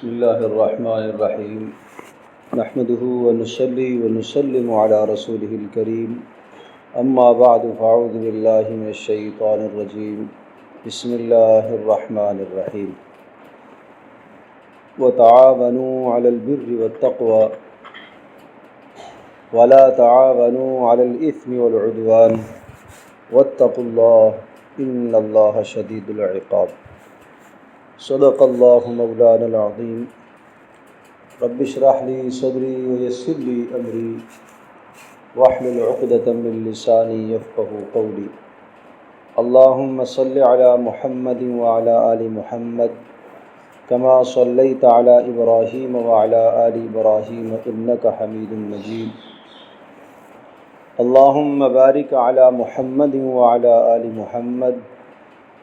بسم اللہ الرحمن الرحیم نحمده ونصلی ونسلم علی رسولہ الکریم اما بعد فاعوذ باللہ من الشیطان الرجیم بسم اللہ الرحمن الرحیم وتعاونوا علی البر والتقوى ولا تعاونوا علی الاثم والعدوان واتقوا اللہ ان اللہ شدید العقاب صدق اللہ مولانا العظیم رب اشرح لی صدری ویسر لی امری واحلل عقدۃ من لسانی یفقهوا قولی اللہم صل علی محمد وعلی آل محمد کما صلیت علی ابراہیم وعلی آل ابراہیم انک حمید مجید اللہم بارک علی محمد وعلی آل محمد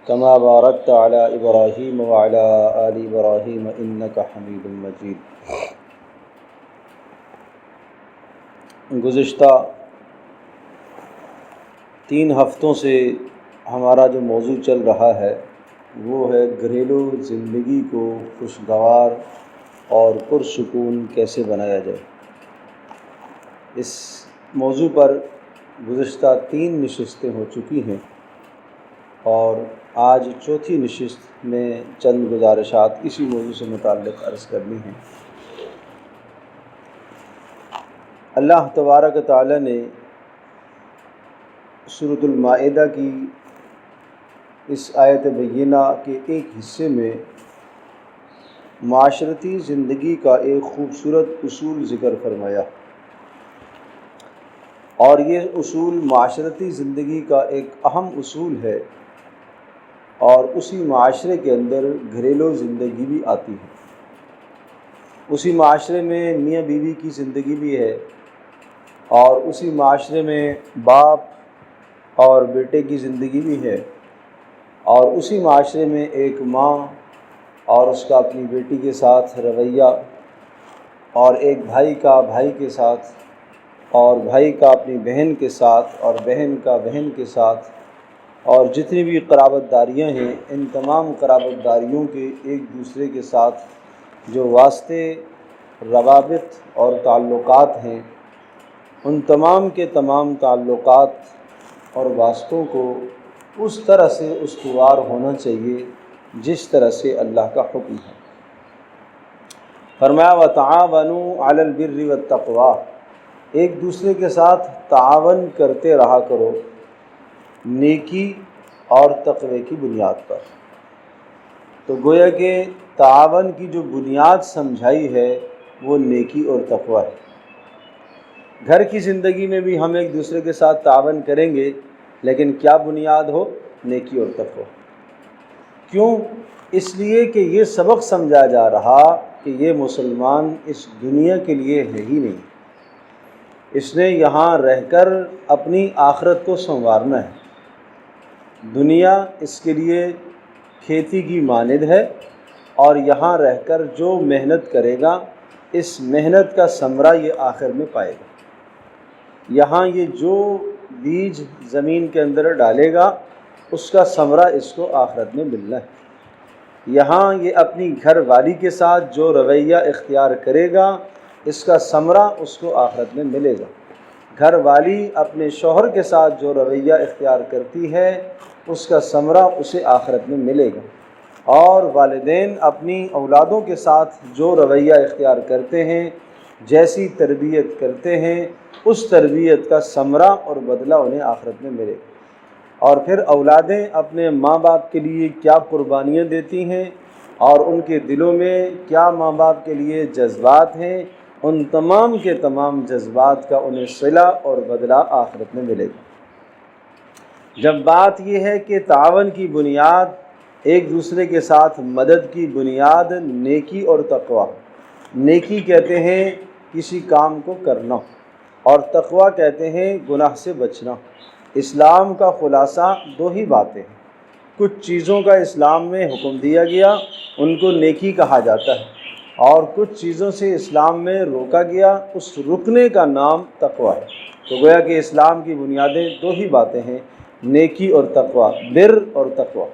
کما بارکت علی ابراہیم وعلی آل ابراہیم انک حمید مجید۔ گزشتہ 3 ہفتوں سے ہمارا جو موضوع چل رہا ہے وہ ہے گھریلو زندگی کو خوشگوار اور پرسکون کیسے بنایا جائے۔ اس موضوع پر گزشتہ 3 نشستیں ہو چکی ہیں اور آج چوتھی نشست میں چند گزارشات اسی موضوع سے متعلق عرض کرنی ہیں۔ اللہ تبارک تعالی نے سورۃ المائدہ کی اس آیت بینہ کے ایک حصے میں معاشرتی زندگی کا ایک خوبصورت اصول ذکر فرمایا، اور یہ اصول معاشرتی زندگی کا ایک اہم اصول ہے، اور اسی معاشرے کے اندر گھریلو زندگی بھی آتی ہے۔ اسی معاشرے میں میاں بیوی کی زندگی بھی ہے، اور اسی معاشرے میں باپ اور بیٹے کی زندگی بھی ہے، اور اسی معاشرے میں ایک ماں اور اس کا اپنی بیٹی کے ساتھ رویہ، اور ایک بھائی کا بھائی کے ساتھ، اور بھائی کا اپنی بہن کے ساتھ، اور بہن کا بہن کے ساتھ، اور جتنی بھی قرابت داریاں ہیں، ان تمام قرابت داریوں کے ایک دوسرے کے ساتھ جو واسطے، روابط اور تعلقات ہیں، ان تمام کے تمام تعلقات اور واسطوں کو اس طرح سے استوار ہونا چاہیے جس طرح سے اللہ کا حکم ہے۔ فرمایا وتعاونوا علی البر والتقوی، ایک دوسرے کے ساتھ تعاون کرتے رہا کرو نیکی اور تقوی کی بنیاد پر۔ تو گویا کہ تعاون کی جو بنیاد سمجھائی ہے وہ نیکی اور تقوی ہے۔ گھر کی زندگی میں بھی ہم ایک دوسرے کے ساتھ تعاون کریں گے، لیکن کیا بنیاد ہو؟ نیکی اور تقوی۔ کیوں؟ اس لیے کہ یہ سبق سمجھا جا رہا کہ یہ مسلمان اس دنیا کے لیے ہے ہی نہیں، اس نے یہاں رہ کر اپنی آخرت کو سنوارنا ہے۔ دنیا اس کے لیے کھیتی کی مانند ہے، اور یہاں رہ کر جو محنت کرے گا اس محنت کا ثمرہ یہ آخر میں پائے گا۔ یہاں یہ جو بیج زمین کے اندر ڈالے گا اس کا ثمرہ اس کو آخرت میں ملنا ہے۔ یہاں یہ اپنی گھر والی کے ساتھ جو رویہ اختیار کرے گا اس کا ثمرہ اس کو آخرت میں ملے گا۔ گھر والی اپنے شوہر کے ساتھ جو رویہ اختیار کرتی ہے اس کا ثمرہ اسے آخرت میں ملے گا، اور والدین اپنی اولادوں کے ساتھ جو رویہ اختیار کرتے ہیں، جیسی تربیت کرتے ہیں، اس تربیت کا ثمرہ اور بدلہ انہیں آخرت میں ملے گا۔ اور پھر اولادیں اپنے ماں باپ کے لیے کیا قربانیاں دیتی ہیں، اور ان کے دلوں میں کیا ماں باپ کے لیے جذبات ہیں، ان تمام کے تمام جذبات کا انہیں صلہ اور بدلہ آخرت میں ملے گا۔ جب بات یہ ہے کہ تعاون کی بنیاد، ایک دوسرے کے ساتھ مدد کی بنیاد نیکی اور تقوی، نیکی کہتے ہیں کسی کام کو کرنا، اور تقوی کہتے ہیں گناہ سے بچنا۔ اسلام کا خلاصہ 2 ہی باتیں ہیں۔ کچھ چیزوں کا اسلام میں حکم دیا گیا، ان کو نیکی کہا جاتا ہے، اور کچھ چیزوں سے اسلام میں روکا گیا، اس رکنے کا نام تقوی ہے۔ تو گویا کہ اسلام کی بنیادیں 2 ہی باتیں ہیں، نیکی اور تقوی، بر اور تقوی۔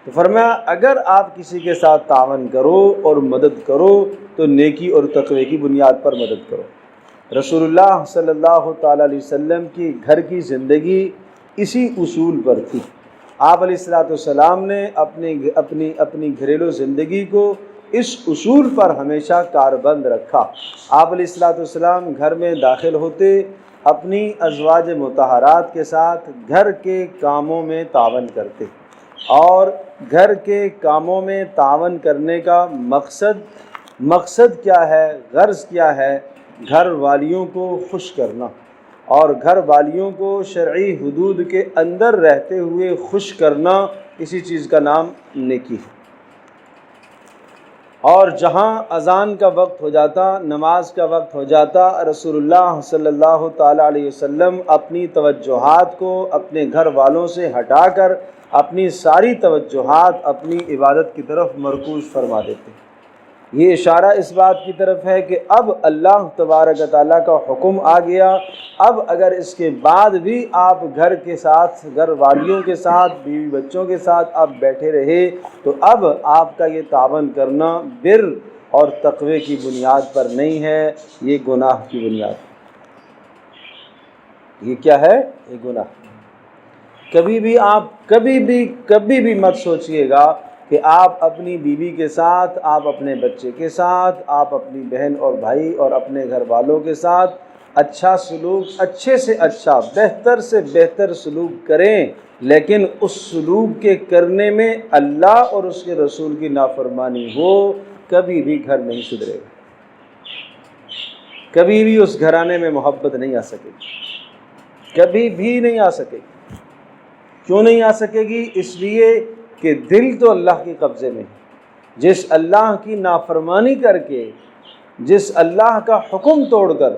تو فرمایا اگر آپ کسی کے ساتھ تعاون کرو اور مدد کرو تو نیکی اور تقوی کی بنیاد پر مدد کرو۔ رسول اللہ صلی اللہ تعالیٰ علیہ وسلم کی گھر کی زندگی اسی اصول پر تھی۔ آپ علیہ السلام نے اپنی گھریلو زندگی کو اس اصول پر ہمیشہ کاربند رکھا۔ آپ علیہ السلام گھر میں داخل ہوتے اپنی ازواج مطہرات کے ساتھ گھر کے کاموں میں تعاون کرتے، اور گھر کے کاموں میں تعاون کرنے کا مقصد کیا ہے، غرض کیا ہے؟ گھر والیوں کو خوش کرنا، اور گھر والیوں کو شرعی حدود کے اندر رہتے ہوئے خوش کرنا، اسی چیز کا نام نیکی ہے۔ اور جہاں اذان کا وقت ہو جاتا، نماز کا وقت ہو جاتا، رسول اللہ صلی اللہ تعالیٰ علیہ وسلم اپنی توجہات کو اپنے گھر والوں سے ہٹا کر اپنی ساری توجہات اپنی عبادت کی طرف مرکوز فرما دیتے۔ یہ اشارہ اس بات کی طرف ہے کہ اب اللہ تبارک و تعالیٰ کا حکم آ گیا، اب اگر اس کے بعد بھی آپ گھر کے ساتھ، گھر والیوں کے ساتھ، بیوی بچوں کے ساتھ آپ بیٹھے رہے تو اب آپ کا یہ تعاون کرنا بر اور تقوی کی بنیاد پر نہیں ہے، یہ گناہ کی بنیاد ہے۔ یہ کیا ہے؟ یہ گناہ۔ کبھی بھی مت سوچئے گا کہ آپ اپنی بیوی کے ساتھ، آپ اپنے بچے کے ساتھ، آپ اپنی بہن اور بھائی اور اپنے گھر والوں کے ساتھ اچھا سلوک، اچھے سے اچھا، بہتر سے بہتر سلوک کریں، لیکن اس سلوک کے کرنے میں اللہ اور اس کے رسول کی نافرمانی ہو، کبھی بھی گھر نہیں سدھرے گا، کبھی بھی اس گھرانے میں محبت نہیں آ سکے گی، کبھی بھی نہیں آ سکے گی۔ کیوں نہیں آ سکے گی؟ اس لیے کہ دل تو اللہ کے قبضے میں ہے۔ جس اللہ کی نافرمانی کر کے، جس اللہ کا حکم توڑ کر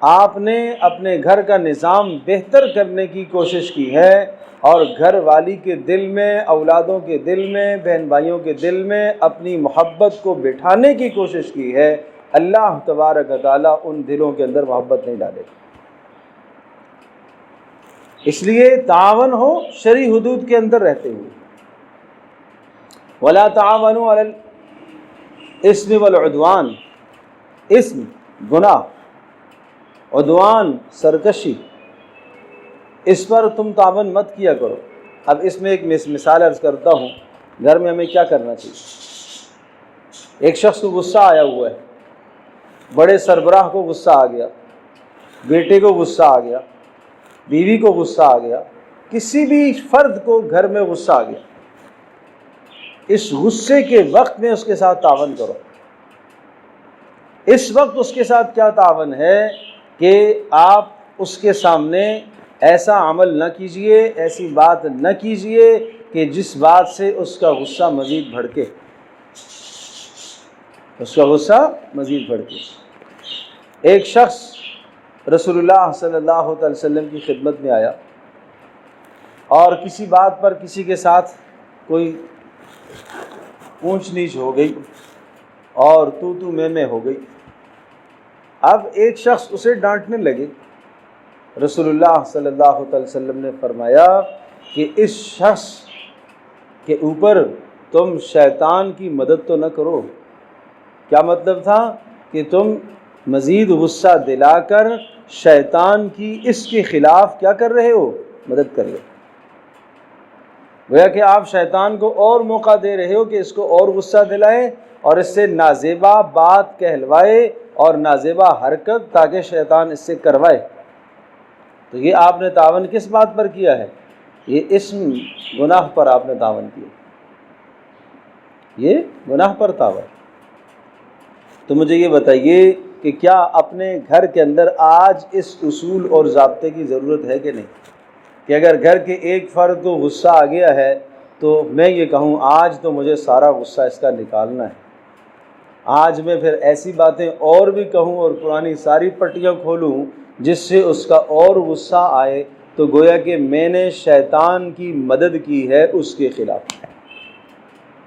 آپ نے اپنے گھر کا نظام بہتر کرنے کی کوشش کی ہے، اور گھر والی کے دل میں، اولادوں کے دل میں، بہن بھائیوں کے دل میں اپنی محبت کو بٹھانے کی کوشش کی ہے، اللہ تبارک و تعالیٰ ان دلوں کے اندر محبت نہیں ڈالے گا۔ اس لیے تعاون ہو شرعی حدود کے اندر رہتے ہوئے۔ وَلَا تَعَاوَنُوا عَلَى الْإِثْمِ وَالْعُدْوَانِ، اسم گناہ، عدوان سرکشی، اس پر تم تعاون مت کیا کرو۔ اب اس میں ایک مثال عرض کرتا ہوں، گھر میں ہمیں کیا کرنا چاہیے؟ ایک شخص کو غصہ آیا ہوا ہے، بڑے سربراہ کو غصہ آ گیا، بیٹے کو غصہ آ گیا، بیوی کو غصہ آ گیا، کسی بھی فرد کو گھر میں غصہ آ گیا، اس غصے کے وقت میں اس کے ساتھ تعاون کرو۔ اس وقت اس کے ساتھ کیا تعاون ہے کہ آپ اس کے سامنے ایسا عمل نہ کیجئے، ایسی بات نہ کیجئے کہ جس بات سے اس کا غصہ مزید بھڑکے، اس کا غصہ مزید بھڑکے۔ ایک شخص رسول اللہ صلی اللہ علیہ وسلم کی خدمت میں آیا اور کسی بات پر کسی کے ساتھ کوئی اونچ نیچ ہو گئی اور تو میں ہو گئی۔ اب ایک شخص اسے ڈانٹنے لگے۔ رسول اللہ صلی اللہ علیہ وسلم نے فرمایا کہ اس شخص کے اوپر تم شیطان کی مدد تو نہ کرو۔ کیا مطلب تھا؟ کہ تم مزید غصہ دلا کر شیطان کی اس کے خلاف کیا کر رہے ہو؟ مدد کر رہے ہو۔ گویا کہ آپ شیطان کو اور موقع دے رہے ہو کہ اس کو اور غصہ دلائے اور اس سے نازیبا بات کہلوائے اور نازیبا حرکت، تاکہ شیطان اس سے کروائے۔ تو یہ آپ نے تعاون کس بات پر کیا ہے؟ یہ اسم گناہ پر آپ نے تعاون کیا، یہ گناہ پر تعاون۔ تو مجھے یہ بتائیے کہ کیا اپنے گھر کے اندر آج اس اصول اور ضابطے کی ضرورت ہے کہ نہیں؟ کہ اگر گھر کے ایک فرد کو غصہ آ گیا ہے تو میں یہ کہوں آج تو مجھے سارا غصہ اس کا نکالنا ہے، آج میں پھر ایسی باتیں اور بھی کہوں اور پرانی ساری پٹیاں کھولوں جس سے اس کا اور غصہ آئے، تو گویا کہ میں نے شیطان کی مدد کی ہے اس کے خلاف۔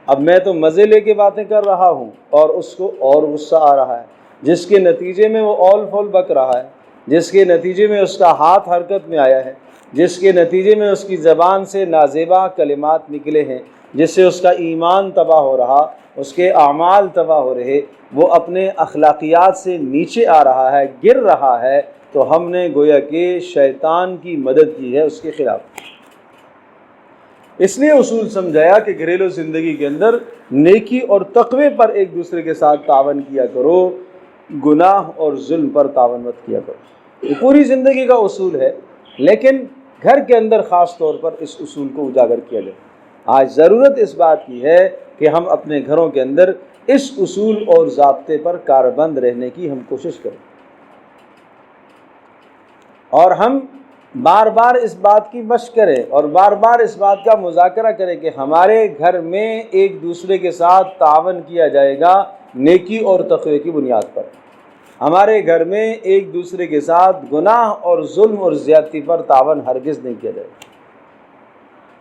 اب میں تو مزے لے کے باتیں کر رہا ہوں اور اس کو اور غصہ آ رہا ہے، جس کے نتیجے میں وہ اول فول بک رہا ہے، جس کے نتیجے میں اس کا ہاتھ حرکت میں آیا ہے، جس کے نتیجے میں اس کی زبان سے نازیبا کلمات نکلے ہیں، جس سے اس کا ایمان تباہ ہو رہا، اس کے اعمال تباہ ہو رہے، وہ اپنے اخلاقیات سے نیچے آ رہا ہے، گر رہا ہے، تو ہم نے گویا کہ شیطان کی مدد کی ہے اس کے خلاف۔ اس لیے اصول سمجھایا کہ گھریلو زندگی کے اندر نیکی اور تقوی پر ایک دوسرے کے ساتھ تعاون کیا کرو، گناہ اور ظلم پر تعاون مت کیا کرو۔ یہ پوری زندگی کا اصول ہے، لیکن گھر کے اندر خاص طور پر اس اصول کو اجاگر کیا جائے۔ آج ضرورت اس بات کی ہے کہ ہم اپنے گھروں کے اندر اس اصول اور ضابطے پر کاربند رہنے کی ہم کوشش کریں، اور ہم بار بار اس بات کی مشق کریں اور بار بار اس بات کا مذاکرہ کریں کہ ہمارے گھر میں ایک دوسرے کے ساتھ تعاون کیا جائے گا نیکی اور تقوی کی بنیاد پر۔ ہمارے گھر میں ایک دوسرے کے ساتھ گناہ اور ظلم اور زیادتی پر تعاون ہرگز نہیں کیا جائے گا۔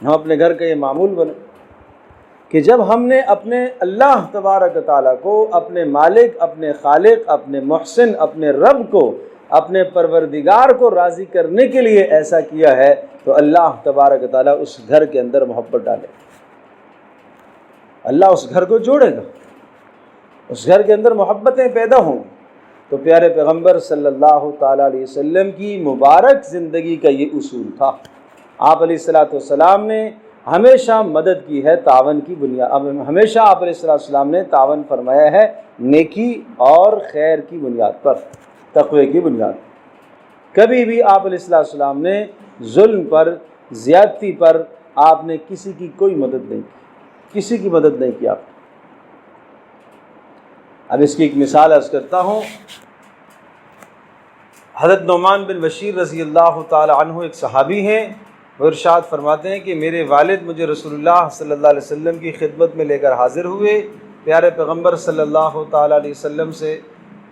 ہم اپنے گھر کا یہ معمول بنے کہ جب ہم نے اپنے اللہ تبارک و تعالیٰ کو، اپنے مالک، اپنے خالق، اپنے محسن، اپنے رب کو، اپنے پروردگار کو راضی کرنے کے لیے ایسا کیا ہے، تو اللہ تبارک و تعالیٰ اس گھر کے اندر محبت ڈالے، اللہ اس گھر کو جوڑے گا، اس گھر کے اندر محبتیں پیدا ہوں۔ تو پیارے پیغمبر صلی اللہ تعالیٰ علیہ وسلم کی مبارک زندگی کا یہ اصول تھا۔ آپ علیہ الصلوۃ والسلام نے ہمیشہ مدد کی ہے تعاون کی بنیاد، ہمیشہ آپ علیہ الصلوۃ والسلام نے تعاون فرمایا ہے نیکی اور خیر کی بنیاد پر، تقوی کی بنیاد پر۔ کبھی بھی آپ علیہ الصلوۃ والسلام نے ظلم پر، زیادتی پر آپ نے کسی کی کوئی مدد نہیں کی، کسی کی مدد نہیں کی آپ نے۔ اب اس کی ایک مثال عرض کرتا ہوں۔ حضرت نعمان بن بشیر رضی اللہ تعالی عنہ ایک صحابی ہیں، وہ ارشاد فرماتے ہیں کہ میرے والد مجھے رسول اللہ صلی اللہ علیہ وسلم کی خدمت میں لے کر حاضر ہوئے، پیارے پیغمبر صلی اللہ تعالی علیہ وسلم سے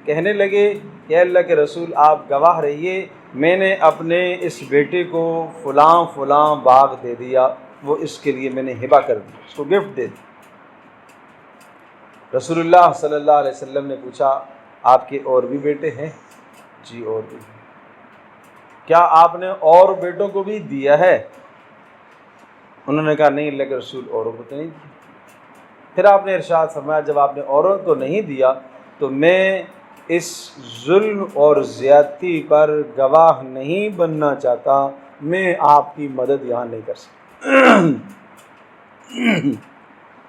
کہنے لگے کہ اللہ کے رسول آپ گواہ رہیے، میں نے اپنے اس بیٹے کو فلاں فلاں باغ دے دیا، وہ اس کے لیے میں نے ہبہ کر دی، اس کو گفٹ دے دی۔ رسول اللہ صلی اللہ علیہ وسلم نے پوچھا آپ کے اور بھی بیٹے ہیں؟ جی اور بھی۔ کیا آپ نے اور بیٹوں کو بھی دیا ہے؟ انہوں نے کہا نہیں اللہ کے رسول اوروں کو تو نہیں دیا۔ پھر آپ نے ارشاد فرمایا جب آپ نے اوروں کو نہیں دیا تو میں اس ظلم اور زیادتی پر گواہ نہیں بننا چاہتا، میں آپ کی مدد یہاں نہیں کر سکتا،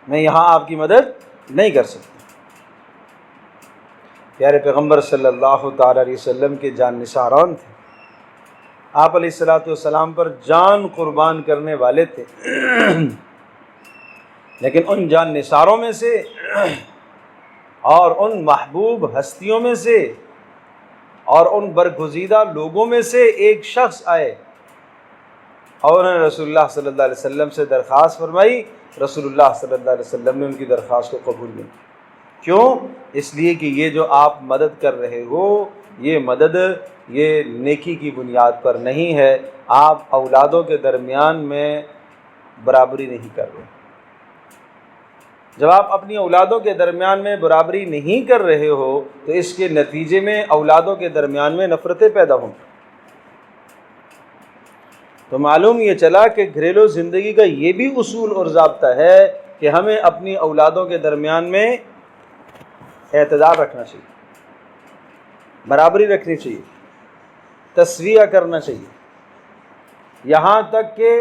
میں یہاں آپ کی مدد نہیں کر سکتا۔ پیارے پیغمبر صلی اللہ تعالی علیہ وسلم کے جان نثاران تھے، آپ علیہ الصلوۃ والسلام پر جان قربان کرنے والے تھے، لیکن ان جان نثاروں میں سے اور ان محبوب ہستیوں میں سے اور ان برگزیدہ لوگوں میں سے ایک شخص آئے اور انہوں نے رسول اللہ صلی اللہ علیہ وسلم سے درخواست فرمائی، رسول اللہ صلی اللہ علیہ وسلم نے ان کی درخواست کو قبول نہیں کیا۔ کیوں؟ اس لیے کہ یہ جو آپ مدد کر رہے ہو یہ مدد یہ نیکی کی بنیاد پر نہیں ہے، آپ اولادوں کے درمیان میں برابری نہیں کر رہے۔ جب آپ اپنی اولادوں کے درمیان میں برابری نہیں کر رہے ہو تو اس کے نتیجے میں اولادوں کے درمیان میں نفرتیں پیدا ہوں۔ تو معلوم یہ چلا کہ گھریلو زندگی کا یہ بھی اصول اور ضابطہ ہے کہ ہمیں اپنی اولادوں کے درمیان میں اعتدال رکھنا چاہیے، برابری رکھنی چاہیے، تسویہ کرنا چاہیے۔ یہاں تک کہ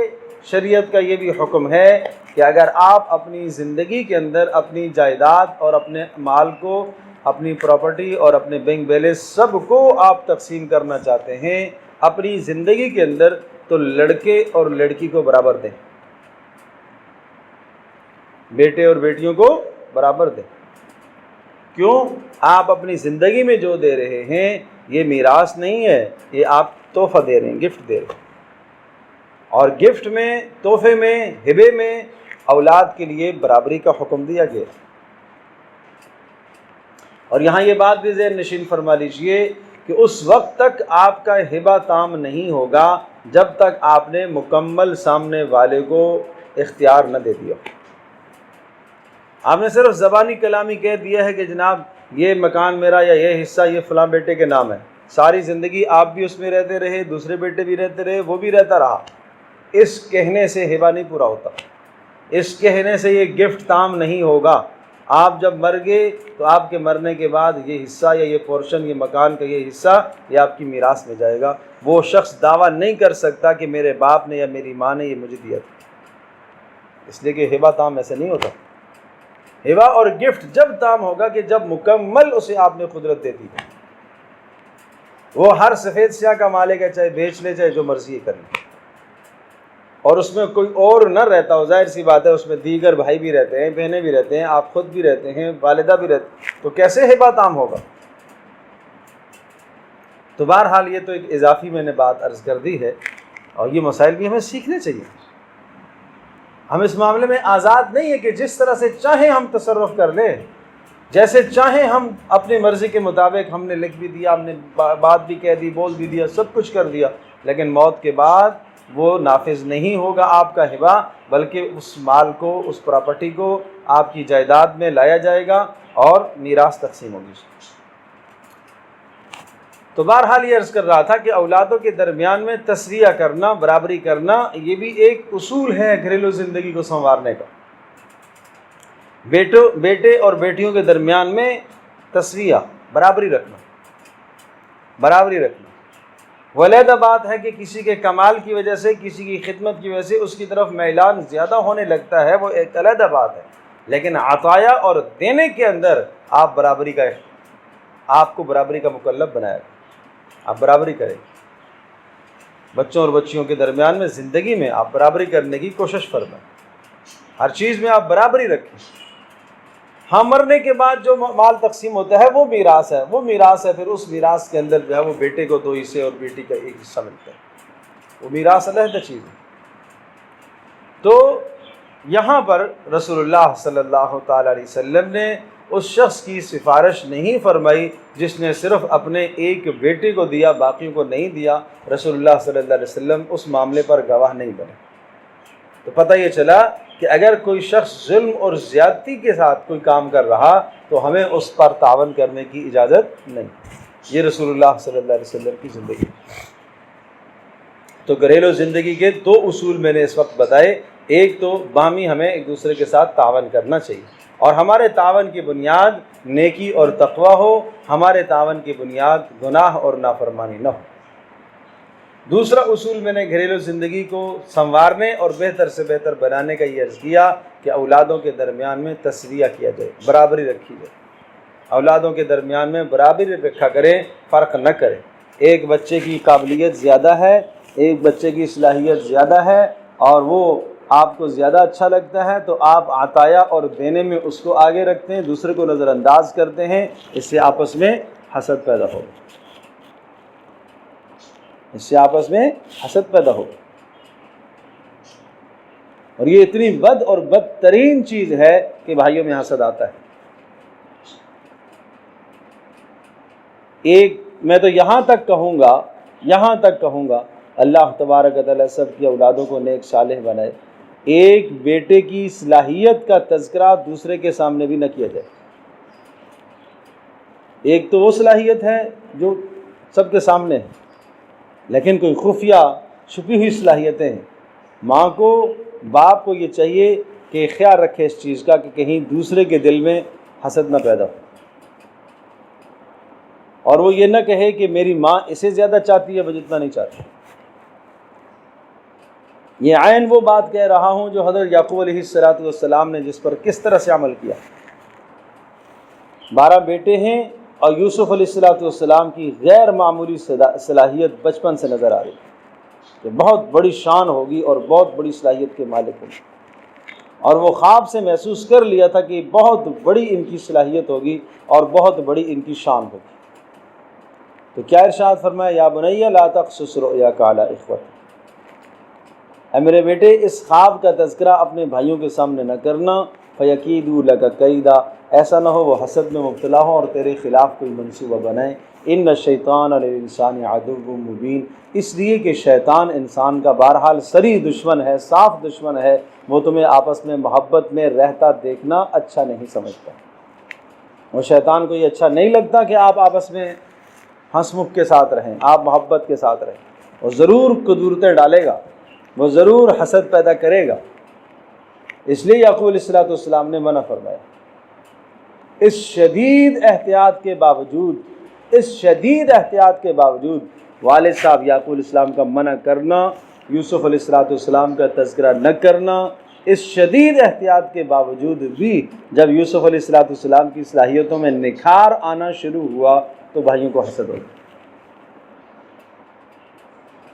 شریعت کا یہ بھی حکم ہے کہ اگر آپ اپنی زندگی کے اندر اپنی جائیداد اور اپنے مال کو، اپنی پراپرٹی اور اپنے بینک بیلنس سب کو آپ تقسیم کرنا چاہتے ہیں اپنی زندگی کے اندر، تو لڑکے اور لڑکی کو برابر دیں، بیٹے اور بیٹیوں کو برابر دیں۔ کیوں؟ آپ اپنی زندگی میں جو دے رہے ہیں یہ میراث نہیں ہے، یہ آپ تحفہ دے رہے ہیں، گفٹ دے رہے ہیں، اور گفٹ میں، تحفے میں، ہبے میں اولاد کے لیے برابری کا حکم دیا گیا۔ اور یہاں یہ بات بھی ذہن نشین فرما لیجئے کہ اس وقت تک آپ کا ہبہ تام نہیں ہوگا جب تک آپ نے مکمل سامنے والے کو اختیار نہ دے دیا۔ آپ نے صرف زبانی کلامی کہہ دیا ہے کہ جناب یہ مکان میرا یا یہ حصہ یہ فلاں بیٹے کے نام ہے، ساری زندگی آپ بھی اس میں رہتے رہے، دوسرے بیٹے بھی رہتے رہے، وہ بھی رہتا رہا، اس کہنے سے ہبہ نہیں پورا ہوتا۔ اس کہنے سے یہ گفٹ تام نہیں ہوگا۔ آپ جب مر گئے تو آپ کے مرنے کے بعد یہ حصہ یا یہ پورشن، یہ مکان کا یہ حصہ، یہ آپ کی میراث میں جائے گا۔ وہ شخص دعویٰ نہیں کر سکتا کہ میرے باپ نے یا میری ماں نے یہ مجھے دیا تھا، اس لیے کہ ہبہ تام ایسے نہیں ہوتا۔ ہبہ اور گفٹ جب تام ہوگا کہ جب مکمل اسے آپ نے قدرت دے دی، وہ ہر سفید سیاہ کا مالک ہے، چاہے بیچ لے چاہے جو مرضی کر لے، اور اس میں کوئی اور نہ رہتا ہو۔ ظاہر سی بات ہے اس میں دیگر بھائی بھی رہتے ہیں، بہنیں بھی رہتے ہیں، آپ خود بھی رہتے ہیں، والدہ بھی رہتے ہیں، تو کیسے ہبہ تام ہوگا؟ تو بہرحال یہ تو ایک اضافی میں نے بات عرض کر دی ہے، اور یہ مسائل بھی ہمیں سیکھنے چاہیے۔ ہم اس معاملے میں آزاد نہیں ہے کہ جس طرح سے چاہیں ہم تصرف کر لیں، جیسے چاہیں ہم اپنی مرضی کے مطابق، ہم نے لکھ بھی دیا، ہم نے بات بھی کہہ دی، بول بھی دیا، سب کچھ کر دیا، لیکن موت کے بعد وہ نافذ نہیں ہوگا آپ کا ہبہ، بلکہ اس مال کو، اس پراپرٹی کو آپ کی جائیداد میں لایا جائے گا اور میراث تقسیم ہوگی۔ تو بہرحال یہ عرض کر رہا تھا کہ اولادوں کے درمیان میں تسویہ کرنا، برابری کرنا، یہ بھی ایک اصول ہے گھریلو زندگی کو سنوارنے کا۔ بیٹے اور بیٹیوں کے درمیان میں تسویہ، برابری رکھنا، برابری رکھنا۔ ولیدہ بات ہے کہ کسی کے کمال کی وجہ سے، کسی کی خدمت کی وجہ سے اس کی طرف میلان زیادہ ہونے لگتا ہے، وہ ایک علیحدہ بات ہے، لیکن عطایا اور دینے کے اندر آپ برابری کا، آپ کو برابری کا مکلف بنایا گیا، آپ برابری کریں۔ بچوں اور بچیوں کے درمیان میں زندگی میں آپ برابری کرنے کی کوشش فرمائیں، ہر چیز میں آپ برابری رکھیں۔ ہاں، مرنے کے بعد جو مال تقسیم ہوتا ہے وہ میراث ہے، وہ میراث ہے، پھر اس میراث کے اندر جو ہے وہ بیٹے کو 2 حصے اور بیٹی کا 1 حصہ ملتا ہے، وہ میراث علیحدہ چیز ہے۔ تو یہاں پر رسول اللہ صلی اللہ تعالیٰ علیہ وسلم نے اس شخص کی سفارش نہیں فرمائی جس نے صرف اپنے ایک بیٹے کو دیا، باقیوں کو نہیں دیا۔ رسول اللہ صلی اللہ علیہ وسلم اس معاملے پر گواہ نہیں بنے۔ تو پتہ یہ چلا کہ اگر کوئی شخص ظلم اور زیادتی کے ساتھ کوئی کام کر رہا تو ہمیں اس پر تعاون کرنے کی اجازت نہیں۔ یہ رسول اللہ صلی اللہ علیہ وسلم کی زندگی۔ تو گھریلو زندگی کے 2 اصول میں نے اس وقت بتائے۔ ایک تو باہمی ہمیں ایک دوسرے کے ساتھ تعاون کرنا چاہیے، اور ہمارے تعاون کی بنیاد نیکی اور تقوی ہو، ہمارے تعاون کی بنیاد گناہ اور نافرمانی نہ ہو۔ دوسرا اصول میں نے گھریلو زندگی کو سنوارنے اور بہتر سے بہتر بنانے کا یہ عرض کیا کہ اولادوں کے درمیان میں تسویہ کیا جائے، برابری رکھی جائے، اولادوں کے درمیان میں برابری رکھا کریں، فرق نہ کریں۔ ایک بچے کی قابلیت زیادہ ہے، ایک بچے کی صلاحیت زیادہ ہے، اور وہ آپ کو زیادہ اچھا لگتا ہے تو آپ عطایا اور دینے میں اس کو آگے رکھتے ہیں، دوسرے کو نظر انداز کرتے ہیں، اس سے آپس میں حسد پیدا ہو، اس سے آپس میں حسد پیدا ہو۔ اور یہ اتنی بد اور بدترین چیز ہے کہ بھائیوں میں حسد آتا ہے۔ میں تو یہاں تک کہوں گا اللہ تبارک و تعالیٰ سب کی اولادوں کو نیک صالح بنائے۔ ایک بیٹے کی صلاحیت کا تذکرہ دوسرے کے سامنے بھی نہ کیا جائے۔ ایک تو وہ صلاحیت ہے جو سب کے سامنے ہے، لیکن کوئی خفیہ چھپی ہوئی صلاحیتیں ہیں۔ ماں کو، باپ کو یہ چاہیے کہ خیال رکھے اس چیز کا کہ کہیں دوسرے کے دل میں حسد نہ پیدا ہو، اور وہ یہ نہ کہے کہ میری ماں اسے زیادہ چاہتی ہے، وہ جتنا نہیں چاہتی۔ یہ عین وہ بات کہہ رہا ہوں جو حضرت یعقوب علیہ السلام نے جس پر کس طرح سے عمل کیا۔ 12 بیٹے ہیں، اور یوسف علیہ السلام کی غیر معمولی صلاحیت بچپن سے نظر آ رہی ہے کہ بہت بڑی شان ہوگی اور بہت بڑی صلاحیت کے مالک ہوگی، اور وہ خواب سے محسوس کر لیا تھا کہ بہت بڑی ان کی صلاحیت ہوگی اور بہت بڑی ان کی شان ہوگی۔ تو کیا ارشاد فرمایا، یا بنی لا تقصص رؤیاک علی اخوتک، اے میرے بیٹے اس خواب کا تذکرہ اپنے بھائیوں کے سامنے نہ کرنا، فیکیدوا لک کیدا، ایسا نہ ہو وہ حسد میں مبتلا ہو اور تیرے خلاف کوئی منصوبہ بنائیں۔ ان الشیطان للانسان عدو مبین، اس لیے کہ شیطان انسان کا بہرحال صریح دشمن ہے، صاف دشمن ہے، وہ تمہیں آپس میں محبت میں رہتا دیکھنا اچھا نہیں سمجھتا۔ وہ شیطان کو یہ اچھا نہیں لگتا کہ آپ آپس میں ہنس مکھ کے ساتھ رہیں، آپ محبت کے ساتھ رہیں۔ وہ ضرور قدورتیں ڈالے گا، وہ ضرور حسد پیدا کرے گا۔ اس لیے یعقوب علیہ السلام نے منع فرمایا۔ اس شدید احتیاط کے باوجود والد صاحب یعقوب علیہ السلام کا منع کرنا، یوسف علیہ السلام کا تذکرہ نہ کرنا، اس شدید احتیاط کے باوجود بھی جب یوسف علیہ السلام کی صلاحیتوں میں نکھار آنا شروع ہوا تو بھائیوں کو حسد ہو گیا۔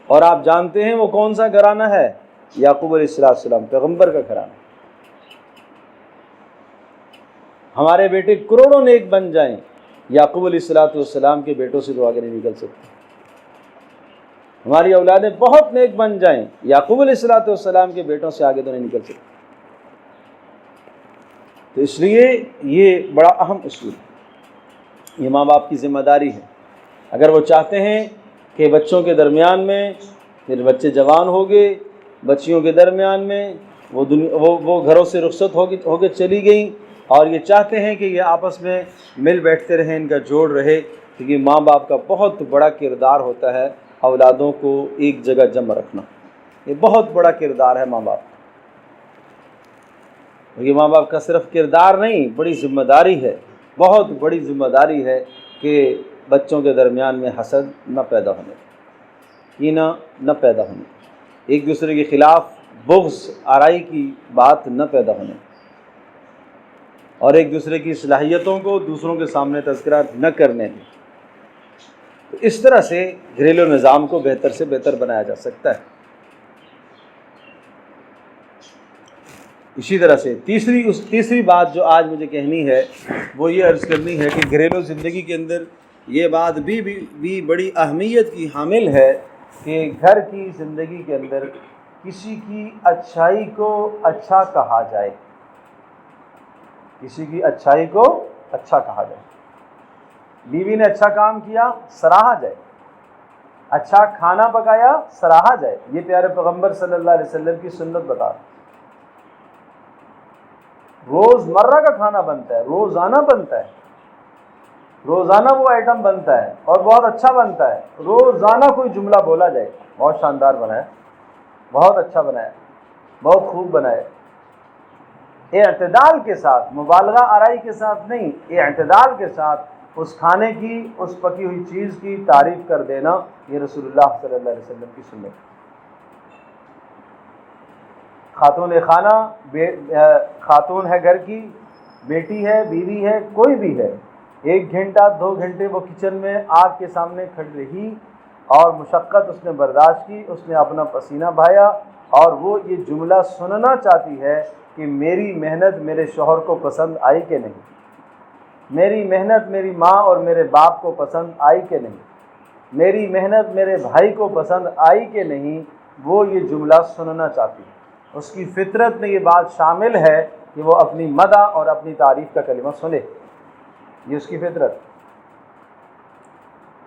اور آپ جانتے ہیں وہ کون سا گھرانہ ہے؟ یعقوب علیہ السلام پیغمبر کا گھرانہ۔ ہمارے بیٹے کروڑوں نیک بن جائیں، یعقوب علیہ السلام کے بیٹوں سے تو آگے نہیں نکل سکتے۔ ہماری اولادیں بہت نیک بن جائیں، یعقوب علیہ السلام کے بیٹوں سے آگے تو نہیں نکل سکتے۔ تو اس لیے یہ بڑا اہم اصول ہے، یہ ماں باپ کی ذمہ داری ہے۔ اگر وہ چاہتے ہیں کہ بچوں کے درمیان میں، پھر بچے جوان ہو گئے، بچیوں کے درمیان میں وہ گھروں سے رخصت ہو کے چلی گئیں، اور یہ چاہتے ہیں کہ یہ آپس میں مل بیٹھتے رہیں، ان کا جوڑ رہے، کیونکہ ماں باپ کا بہت بڑا کردار ہوتا ہے اولادوں کو ایک جگہ جمع رکھنا۔ یہ بہت بڑا کردار ہے ماں باپ، یہ ماں باپ کا صرف کردار نہیں، بڑی ذمہ داری ہے، بہت بڑی ذمہ داری ہے کہ بچوں کے درمیان میں حسد نہ پیدا ہونے، کینہ نہ پیدا ہونے، ایک دوسرے کے خلاف بغض آرائی کی بات نہ پیدا ہونے، اور ایک دوسرے کی صلاحیتوں کو دوسروں کے سامنے تذکرہ نہ کرنے دیں۔ تو اس طرح سے گھریلو نظام کو بہتر سے بہتر بنایا جا سکتا ہے۔ اسی طرح سے تیسری بات جو آج مجھے کہنی ہے وہ یہ عرض کرنی ہے کہ گھریلو زندگی کے اندر یہ بات بھی بڑی اہمیت کی حامل ہے کہ گھر کی زندگی کے اندر کسی کی اچھائی کو اچھا کہا جائے، کسی کی اچھائی کو اچھا کہا جائے۔ بیوی نے اچھا کام کیا، سراہا جائے، اچھا کھانا پکایا، سراہا جائے۔ یہ پیارے پیغمبر صلی اللہ علیہ وسلم کی سنت بتا رہا ہے۔ روز مرہ کا کھانا بنتا ہے، روزانہ بنتا ہے، روزانہ وہ آئٹم بنتا ہے اور بہت اچھا بنتا ہے، روزانہ کوئی جملہ بولا جائے، بہت شاندار بنا ہے، بہت اچھا بنا ہے، بہت خوب بنا ہے۔ اعتدال کے ساتھ، مبالغہ آرائی کے ساتھ نہیں، اعتدال کے ساتھ اس کھانے کی، اس پکی ہوئی چیز کی تعریف کر دینا، یہ رسول اللہ صلی اللہ علیہ وسلم کی سنت ہے۔ خاتون خانہ، خاتون ہے گھر کی، بیٹی ہے، بیوی ہے، کوئی بھی ہے، 1 گھنٹہ 2 گھنٹے وہ کچن میں آگ کے سامنے کھڑی رہی اور مشقت اس نے برداشت کی، اس نے اپنا پسینہ بہایا، اور وہ یہ جملہ سننا چاہتی ہے کہ میری محنت میرے شوہر کو پسند آئی کہ نہیں، میری محنت میری ماں اور میرے باپ کو پسند آئی کہ نہیں، میری محنت میرے بھائی کو پسند آئی کہ نہیں، وہ یہ جملہ سننا چاہتی ہے۔ اس کی فطرت میں یہ بات شامل ہے کہ وہ اپنی مدح اور اپنی تعریف کا کلمہ سنے، یہ اس کی فطرت،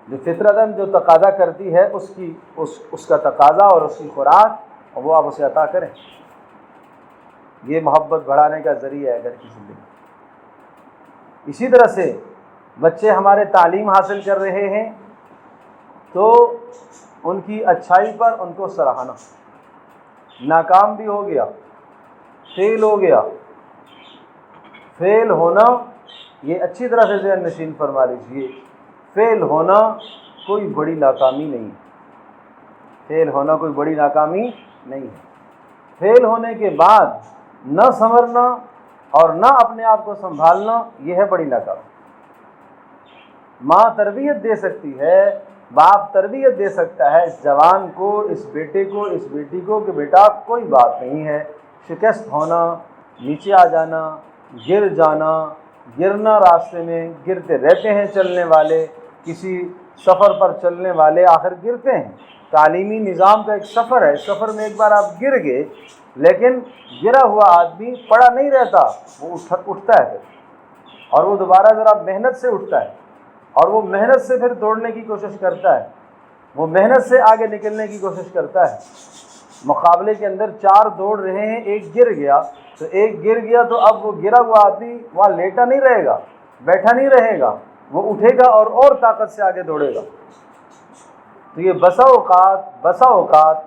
جو فطرتاً جو تقاضا کرتی ہے اس کا تقاضا اور اس کی خوراک وہ آپ اسے عطا کریں۔ یہ محبت بڑھانے کا ذریعہ ہے گھر کی زندگی۔ اسی طرح سے بچے ہمارے تعلیم حاصل کر رہے ہیں تو ان کی اچھائی پر ان کو سراہنا، ناکام بھی ہو گیا، فیل ہو گیا، فیل ہونا یہ اچھی طرح سے ذہن نشین فرما لیجیے، فیل ہونا کوئی بڑی ناکامی نہیں ہے، فیل ہونا کوئی بڑی ناکامی نہیں ہے۔ فیل ہونے کے بعد نہ سنورنا اور نہ اپنے آپ کو سنبھالنا، یہ ہے بڑی ناکامی۔ ماں تربیت دے سکتی ہے، باپ تربیت دے سکتا ہے اس جوان کو، اس بیٹے کو، اس بیٹی کو کہ بیٹا کوئی بات نہیں ہے، شکست ہونا، نیچے آ جانا، گر جانا، گرنا، راستے میں گرتے رہتے ہیں چلنے والے، کسی سفر پر چلنے والے آخر گرتے ہیں۔ تعلیمی نظام کا ایک سفر ہے، سفر میں ایک بار آپ گر گئے، لیکن گرا ہوا آدمی پڑا نہیں رہتا، وہ اٹھتا ہے پھر، اور وہ دوبارہ ذرا محنت سے اٹھتا ہے، اور وہ محنت سے پھر دوڑنے کی کوشش کرتا ہے، وہ محنت سے آگے نکلنے کی کوشش کرتا ہے۔ مقابلے کے اندر 4 دوڑ رہے ہیں، ایک گر گیا، تو ایک گر گیا تو اب وہ گرا ہوا آدمی وہاں لیٹا نہیں رہے گا، بیٹھا نہیں رہے گا، وہ اٹھے گا اور طاقت سے آگے دوڑے گا۔ تو یہ بسا اوقات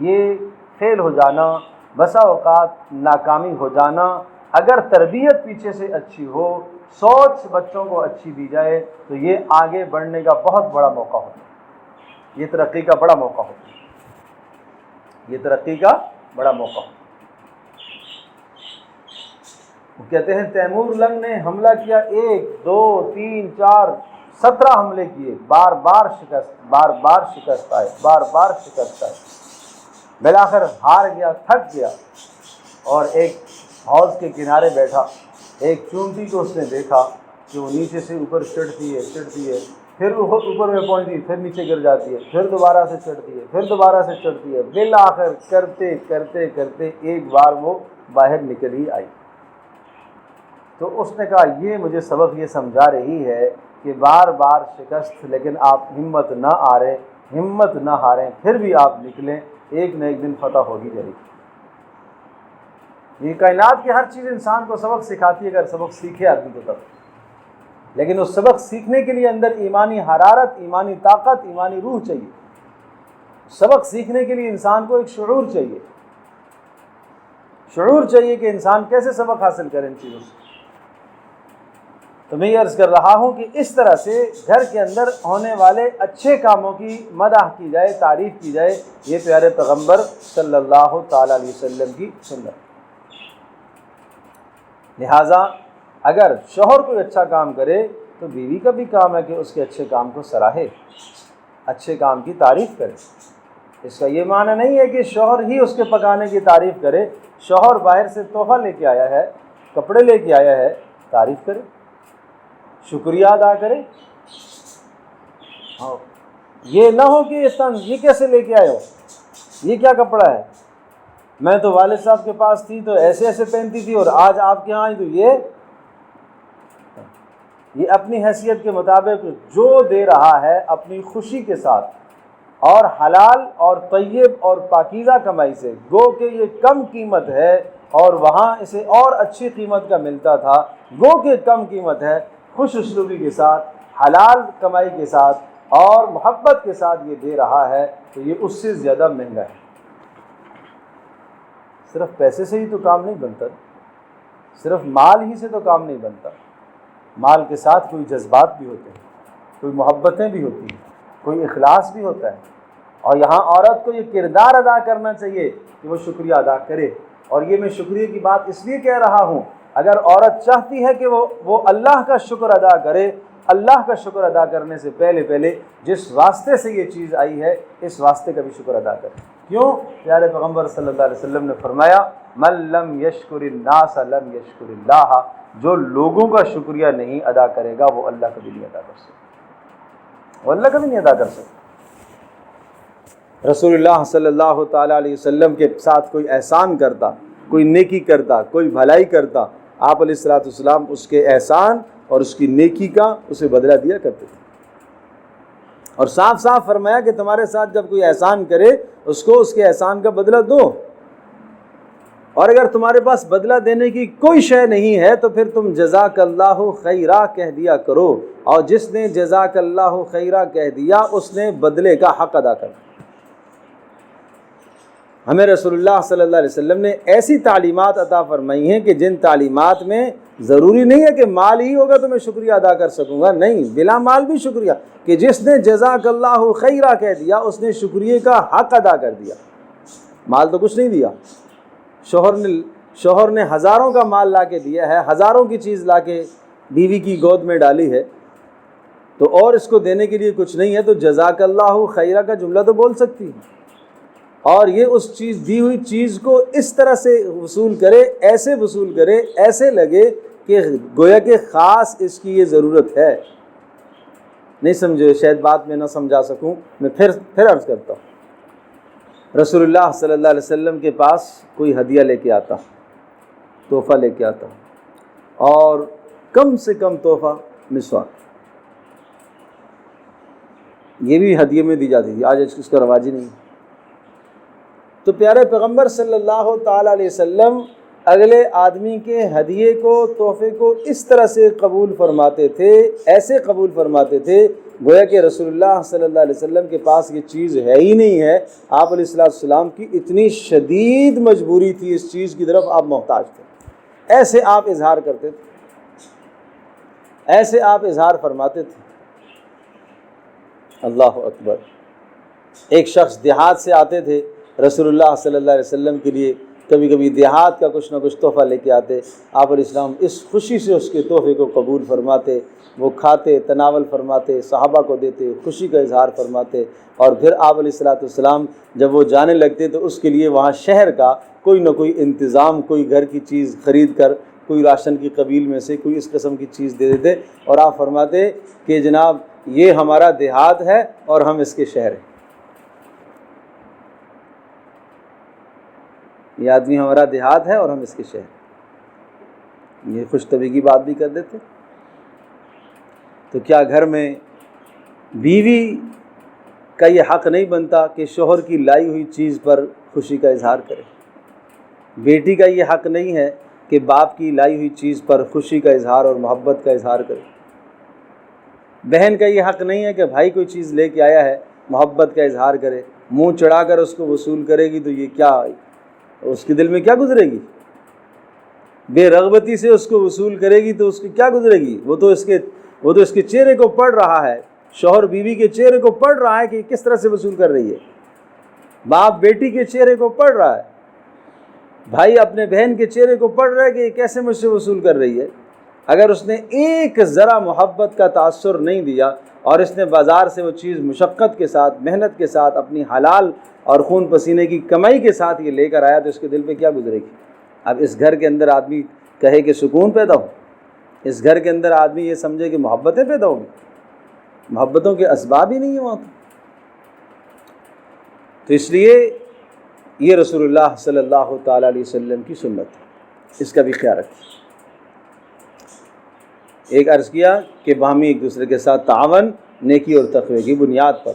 یہ فیل ہو جانا، بسا اوقات ناکامی ہو جانا، اگر تربیت پیچھے سے اچھی ہو، سوچ بچوں کو اچھی دی جائے تو یہ آگے بڑھنے کا بہت بڑا موقع ہوتا ہے، یہ ترقی کا بڑا موقع ہوتا ہے، یہ ترقی کا بڑا موقع ہوتا ہے۔ وہ کہتے ہیں تیمور لنگ نے حملہ کیا، 1 2 3 4 17 حملے کیے، بار بار شکست آئے، بالآخر ہار گیا، تھک گیا، اور ایک حوض کے کنارے بیٹھا، ایک چونٹی کو اس نے دیکھا کہ وہ نیچے سے اوپر چڑھتی ہے، پھر وہ اوپر میں پہنچتی، پھر نیچے گر جاتی ہے، پھر دوبارہ سے چڑھتی ہے، بالآخر کرتے کرتے ایک بار وہ باہر نکل ہی آئی۔ تو اس نے کہا یہ مجھے سبق یہ سمجھا رہی ہے کہ بار بار شکست، لیکن آپ ہمت نہ ہاریں، پھر بھی آپ نکلیں، ایک نہ ایک دن فتح ہوگی جائے گی۔ یہ کائنات کی ہر چیز انسان کو سبق سکھاتی ہے، اگر سبق سیکھے آدمی کو تب، لیکن اس سبق سیکھنے کے لیے اندر ایمانی حرارت، ایمانی طاقت، ایمانی روح چاہیے۔ سبق سیکھنے کے لیے انسان کو ایک شعور چاہیے کہ انسان کیسے سبق حاصل کرے ان چیزوں سے۔ تو میں یہ عرض کر رہا ہوں کہ اس طرح سے گھر کے اندر ہونے والے اچھے کاموں کی مدح کی جائے، تعریف کی جائے، یہ پیارے پیغمبر صلی اللہ تعالی علیہ وسلم کی سنت۔ لہٰذا اگر شوہر کوئی اچھا کام کرے تو بیوی کا بھی کام ہے کہ اس کے اچھے کام کو سراہے، اچھے کام کی تعریف کرے۔ اس کا یہ معنی نہیں ہے کہ شوہر ہی اس کے پکانے کی تعریف کرے، شوہر باہر سے تحفہ لے کے آیا ہے، کپڑے لے کے آیا ہے، تعریف کرے، شکریہ ادا کرے۔ یہ نہ ہو کہ یہ کیسے لے کے آئے ہو، یہ کیا کپڑا ہے، میں تو والد صاحب کے پاس تھی تو ایسے پہنتی تھی، اور آج آپ کے ہاں آئی تو یہ اپنی حیثیت کے مطابق جو دے رہا ہے اپنی خوشی کے ساتھ اور حلال اور طیب اور پاکیزہ کمائی سے، گو کہ یہ کم قیمت ہے اور وہاں اسے اور اچھی قیمت کا ملتا تھا، گو کہ کم قیمت ہے، خوش اسلوبی کے ساتھ، حلال کمائی کے ساتھ اور محبت کے ساتھ یہ دے رہا ہے، تو یہ اس سے زیادہ مہنگا ہے۔ صرف پیسے سے ہی تو کام نہیں بنتا، صرف مال ہی سے تو کام نہیں بنتا، مال کے ساتھ کوئی جذبات بھی ہوتے ہیں، کوئی محبتیں بھی ہوتی ہیں، کوئی اخلاص بھی ہوتا ہے، اور یہاں عورت کو یہ کردار ادا کرنا چاہیے کہ وہ شکریہ ادا کرے۔ اور یہ میں شکریہ کی بات اس لیے کہہ رہا ہوں، اگر عورت چاہتی ہے کہ وہ اللہ کا شکر ادا کرے، اللہ کا شکر ادا کرنے سے پہلے جس واسطے سے یہ چیز آئی ہے اس واسطے کا بھی شکر ادا کرے۔ کیوں؟ پیارے پیغمبر صلی اللہ علیہ وسلم نے فرمایا من لم یشکر الناس لم یشکر اللہ، جو لوگوں کا شکریہ نہیں ادا کرے گا وہ اللہ کا بھی نہیں ادا کر سکتا، رسول اللہ صلی اللہ تعالیٰ علیہ وسلم کے ساتھ کوئی احسان کرتا، کوئی نیکی کرتا، کوئی بھلائی کرتا، آپ علیہ الصلوۃ والسلام اس کے احسان اور اس کی نیکی کا اسے بدلہ دیا کرتے تھے، اور صاف صاف فرمایا کہ تمہارے ساتھ جب کوئی احسان کرے اس کو اس کے احسان کا بدلہ دو، اور اگر تمہارے پاس بدلہ دینے کی کوئی شے نہیں ہے تو پھر تم جزاک اللہ خیرہ کہہ دیا کرو، اور جس نے جزاک اللہ خیرہ کہہ دیا اس نے بدلے کا حق ادا کر۔ ہمیں رسول اللہ صلی اللہ علیہ وسلم نے ایسی تعلیمات عطا فرمائی ہیں کہ جن تعلیمات میں ضروری نہیں ہے کہ مال ہی ہوگا تو میں شکریہ ادا کر سکوں گا، نہیں، بلا مال بھی شکریہ، کہ جس نے جزاک اللہ خیرہ کہہ دیا اس نے شکریہ کا حق ادا کر دیا۔ مال تو کچھ نہیں دیا، شوہر نے ہزاروں کا مال لا کے دیا ہے، ہزاروں کی چیز لا کے بیوی کی گود میں ڈالی ہے، تو اور اس کو دینے کے لیے کچھ نہیں ہے، تو جزاک اللہ خیرہ کا جملہ تو بول سکتی ہے، اور یہ اس چیز دی ہوئی چیز کو اس طرح سے وصول کرے، ایسے لگے کہ گویا کہ خاص اس کی یہ ضرورت ہے۔ نہیں سمجھے، شاید بات میں نہ سمجھا سکوں، میں پھر عرض کرتا ہوں۔ رسول اللہ صلی اللہ علیہ وسلم کے پاس کوئی ہدیہ لے کے آتا، تحفہ لے کے آتا، اور کم سے کم تحفہ مسواک، یہ بھی ہدیے میں دی جاتی تھی، آج اس کا رواج ہی نہیں۔ تو پیارے پیغمبر صلی اللہ تعالیٰ علیہ وسلم اگلے آدمی کے ہدیے کو، تحفے کو اس طرح سے قبول فرماتے تھے، ایسے قبول فرماتے تھے گویا کہ رسول اللہ صلی اللہ علیہ وسلم کے پاس یہ چیز ہے ہی نہیں ہے، آپ علیہ السلام کی اتنی شدید مجبوری تھی، اس چیز کی طرف آپ محتاج تھے، ایسے آپ اظہار کرتے تھے، ایسے آپ اظہار فرماتے تھے۔ اللہ اکبر۔ ایک شخص دیہات سے آتے تھے، رسول اللہ صلی اللہ علیہ وسلم کے لیے کبھی کبھی دیہات کا کچھ نہ کچھ تحفہ لے کے آتے، آپ علیہ السلام اس خوشی سے اس کے تحفے کو قبول فرماتے، وہ کھاتے، تناول فرماتے، صحابہ کو دیتے، خوشی کا اظہار فرماتے، اور پھر آپ علیہ السلام جب وہ جانے لگتے تو اس کے لیے وہاں شہر کا کوئی نہ کوئی انتظام، کوئی گھر کی چیز خرید کر، کوئی راشن کی قبیل میں سے کوئی اس قسم کی چیز دے دیتے، اور آپ فرماتے کہ جناب یہ ہمارا دیہات ہے اور ہم اس کے شہر ہیں، یہ آدمی ہمارا دیہات ہے اور ہم اس کے شہر۔ یہ خوش طبعی کی بات بھی کر دیتے۔ تو کیا گھر میں بیوی کا یہ حق نہیں بنتا کہ شوہر کی لائی ہوئی چیز پر خوشی کا اظہار کرے؟ بیٹی کا یہ حق نہیں ہے کہ باپ کی لائی ہوئی چیز پر خوشی کا اظہار اور محبت کا اظہار کرے؟ بہن کا یہ حق نہیں ہے کہ بھائی کوئی چیز لے کے آیا ہے محبت کا اظہار کرے؟ منہ چڑھا کر اس کو وصول کرے گی تو یہ کیا، اس کے دل میں کیا گزرے گی؟ بے رغبتی سے اس کو وصول کرے گی تو اس کی کیا گزرے گی؟ وہ تو اس کے چہرے کو پڑھ رہا ہے، شوہر بیوی کے چہرے کو پڑھ رہا ہے کہ کس طرح سے وصول کر رہی ہے، باپ بیٹی کے چہرے کو پڑھ رہا ہے، بھائی اپنے بہن کے چہرے کو پڑھ رہا ہے کہ یہ کیسے مجھ سے وصول کر رہی ہے۔ اگر اس نے ایک ذرا محبت کا تاثر نہیں دیا اور اس نے بازار سے وہ چیز مشقت کے ساتھ، محنت کے ساتھ، اپنی حلال اور خون پسینے کی کمائی کے ساتھ یہ لے کر آیا تو اس کے دل پہ کیا گزرے گی؟ اب اس گھر کے اندر آدمی کہے کہ سکون پیدا ہو، اس گھر کے اندر آدمی یہ سمجھے کہ محبتیں پیدا ہوگی، محبتوں کے اسباب ہی نہیں ہیں وہاں تو اس لیے یہ رسول اللہ صلی اللہ تعالیٰ علیہ وسلم کی سنت ہے، اس کا بھی خیال رکھیں۔ ایک عرض کیا کہ باہمی ایک دوسرے کے ساتھ تعاون نیکی اور تقوی کی بنیاد پر۔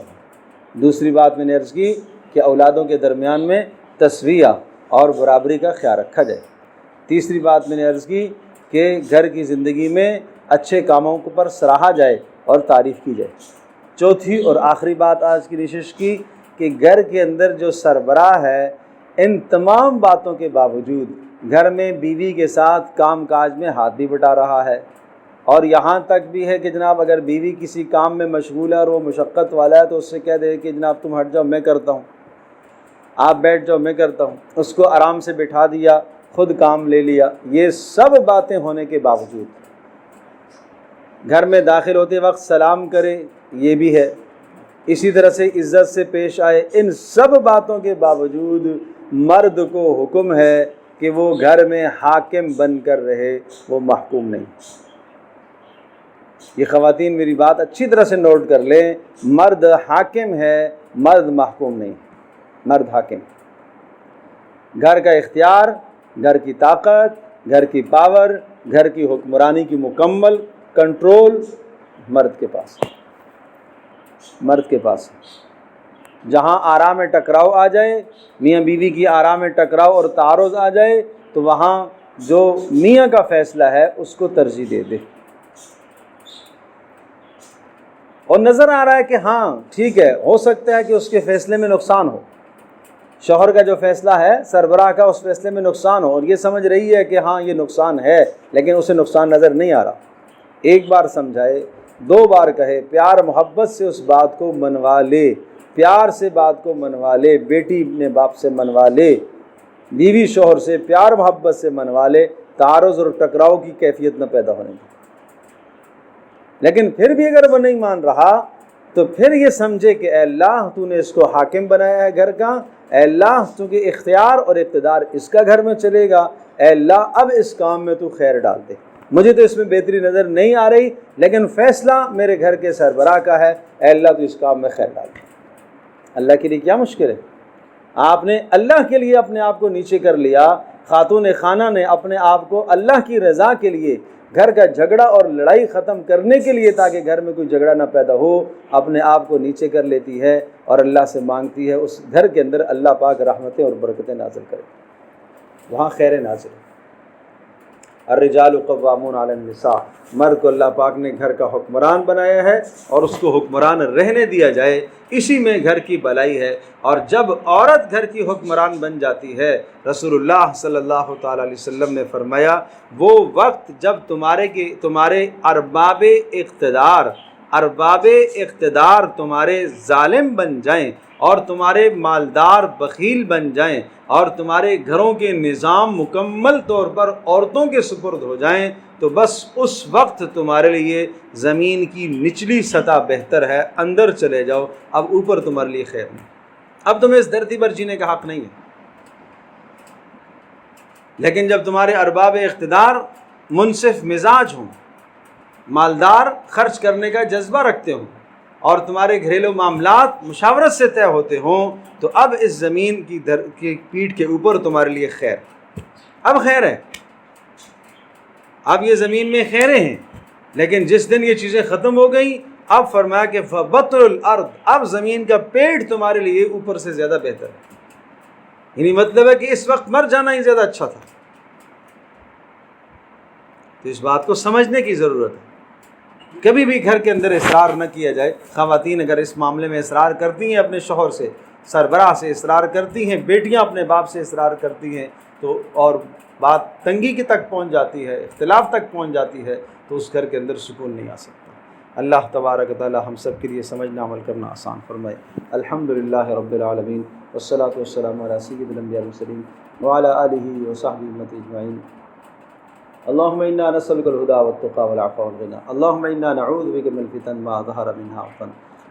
دوسری بات میں نے عرض کی کہ اولادوں کے درمیان میں تسویہ اور برابری کا خیال رکھا جائے۔ تیسری بات میں نے عرض کی کہ گھر کی زندگی میں اچھے کاموں پر سراہا جائے اور تعریف کی جائے۔ چوتھی اور آخری بات آج کی نشست کی کہ گھر کے اندر جو سربراہ ہے، ان تمام باتوں کے باوجود گھر میں بیوی کے ساتھ کام کاج میں ہاتھ بھی بٹا رہا ہے، اور یہاں تک بھی ہے کہ جناب اگر بیوی کسی کام میں مشغول ہے اور وہ مشقت والا ہے تو اس سے کہہ دے کہ جناب تم ہٹ جاؤ میں کرتا ہوں، آپ بیٹھ جاؤ میں کرتا ہوں، اس کو آرام سے بٹھا دیا، خود کام لے لیا۔ یہ سب باتیں ہونے کے باوجود گھر میں داخل ہوتے وقت سلام کرے، یہ بھی ہے، اسی طرح سے عزت سے پیش آئے، ان سب باتوں کے باوجود مرد کو حکم ہے کہ وہ گھر میں حاکم بن کر رہے، وہ محکوم نہیں۔ یہ خواتین میری بات اچھی طرح سے نوٹ کر لیں، مرد حاکم ہے، مرد محکوم نہیں، مرد حاکم۔ گھر کا اختیار، گھر کی طاقت، گھر کی پاور، گھر کی حکمرانی کی مکمل کنٹرول مرد کے پاس، مرد کے پاس۔ جہاں آرام میں ٹکراؤ آ جائے، میاں بیوی کی آرام میں ٹکراؤ اور تعارض آ جائے تو وہاں جو میاں کا فیصلہ ہے اس کو ترجیح دے دے، اور نظر آ رہا ہے کہ ہاں ٹھیک ہے، ہو سکتا ہے کہ اس کے فیصلے میں نقصان ہو، شوہر کا جو فیصلہ ہے سربراہ کا، اس فیصلے میں نقصان ہو، اور یہ سمجھ رہی ہے کہ ہاں یہ نقصان ہے، لیکن اسے نقصان نظر نہیں آ رہا، ایک بار سمجھائے، دو بار کہے، پیار محبت سے اس بات کو منوا لے، پیار سے بات کو منوا لے، بیٹی اپنے باپ سے منوا لے، بیوی شوہر سے پیار محبت سے منوا لے، تعارض اور ٹکراؤ کی کیفیت نہ پیدا ہونے کی۔ لیکن پھر بھی اگر وہ نہیں مان رہا تو پھر یہ سمجھے کہ اے اللہ تو نے اس کو حاکم بنایا ہے گھر کا، اے اللہ تو کہ اختیار اور اقتدار اس کا گھر میں چلے گا، اے اللہ اب اس کام میں تو خیر ڈال دے، مجھے تو اس میں بہتری نظر نہیں آ رہی لیکن فیصلہ میرے گھر کے سربراہ کا ہے، اے اللہ تو اس کام میں خیر ڈال دے۔ اللہ کے لیے کیا مشکل ہے؟ آپ نے اللہ کے لیے اپنے آپ کو نیچے کر لیا، خاتون خانہ نے اپنے آپ کو اللہ کی رضا کے لیے، گھر کا جھگڑا اور لڑائی ختم کرنے کے لیے، تاکہ گھر میں کوئی جھگڑا نہ پیدا ہو، اپنے آپ کو نیچے کر لیتی ہے اور اللہ سے مانگتی ہے اس گھر کے اندر اللہ پاک رحمتیں اور برکتیں نازل کرے، وہاں خیر نازل۔ الرجال قوامون علی النساء، مرد کو اللہ پاک نے گھر کا حکمران بنایا ہے اور اس کو حکمران رہنے دیا جائے، اسی میں گھر کی بھلائی ہے۔ اور جب عورت گھر کی حکمران بن جاتی ہے، رسول اللہ صلی اللہ تعالیٰ علیہ وسلم نے فرمایا وہ وقت جب تمہارے ارباب اقتدار تمہارے ظالم بن جائیں اور تمہارے مالدار بخیل بن جائیں اور تمہارے گھروں کے نظام مکمل طور پر عورتوں کے سپرد ہو جائیں، تو بس اس وقت تمہارے لیے زمین کی نچلی سطح بہتر ہے، اندر چلے جاؤ، اب اوپر تمہارے لیے خیر نہیں، اب تمہیں اس دھرتی پر جینے کا حق نہیں ہے۔ لیکن جب تمہارے ارباب اقتدار منصف مزاج ہوں، مالدار، خرچ کرنے کا جذبہ رکھتے ہوں اور تمہارے گھریلو معاملات مشاورت سے طے ہوتے ہوں، تو اب اس زمین کی پیٹھ کے اوپر تمہارے لیے خیر، اب خیر ہے، اب یہ زمین میں خیریں ہیں۔ لیکن جس دن یہ چیزیں ختم ہو گئیں، اب فرمایا کہ فَبَطْنُ الْأَرْضِ، اب زمین کا پیٹ تمہارے لیے اوپر سے زیادہ بہتر ہے، یعنی مطلب ہے کہ اس وقت مر جانا ہی زیادہ اچھا تھا۔ تو اس بات کو سمجھنے کی ضرورت ہے، کبھی بھی گھر کے اندر اصرار نہ کیا جائے۔ خواتین اگر اس معاملے میں اصرار کرتی ہیں، اپنے شوہر سے، سربراہ سے اصرار کرتی ہیں، بیٹیاں اپنے باپ سے اصرار کرتی ہیں، تو اور بات تنگی کی تک پہنچ جاتی ہے، اختلاف تک پہنچ جاتی ہے، تو اس گھر کے اندر سکون نہیں آ سکتا۔ اللہ تبارک و تعالی ہم سب کے لیے سمجھنا، عمل کرنا آسان فرمائے۔ الحمدللہ رب العالمین، والصلاة والسلام علی سید الانبیاء والمرسلین وعلی آلہ وصحبہ اجمعین۔ اللہم انا نسألک الہدی والتقی والعفو والغنی، اللہم انا نعوذ بک من الفتن ما ظہر منہا وبطن۔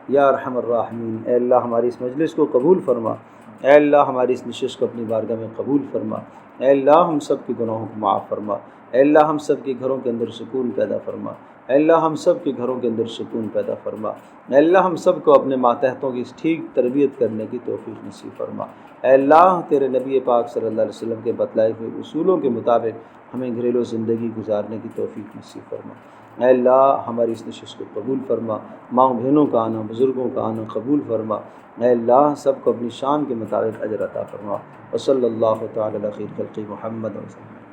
یا ارحم الراحمین، اے اللہ ہماری اس مجلس کو قبول فرما، اے اللہ ہماری اس نشست کو اپنی بارگاہ میں قبول فرما، اے اللہ ہم سب کے گناہوں کو معاف فرما، اے اللہ ہم سب کے گھروں کے اندر سکون پیدا فرما، اے اللہ ہم سب کے گھروں کے اندر سکون پیدا فرما، اے اللہ ہم سب کو اپنے ماتحتوں کی ٹھیک تربیت کرنے کی توفیق نصیب فرما۔ اے اللہ تیرے نبی پاک صلی اللہ علیہ وسلم کے بتلائے ہوئے اصولوں کے مطابق ہمیں گھریلو زندگی گزارنے کی توفیق نصیب فرما۔ اے اللہ ہماری اس نشست کو قبول فرما، ماؤں بہنوں کا آنا، بزرگوں کا آنا قبول فرما، اے اللہ سب کو اپنی شان کے مطابق اجر عطا فرما۔ وصلی اللہ تعالی علی خیر خلق محمد وسلم۔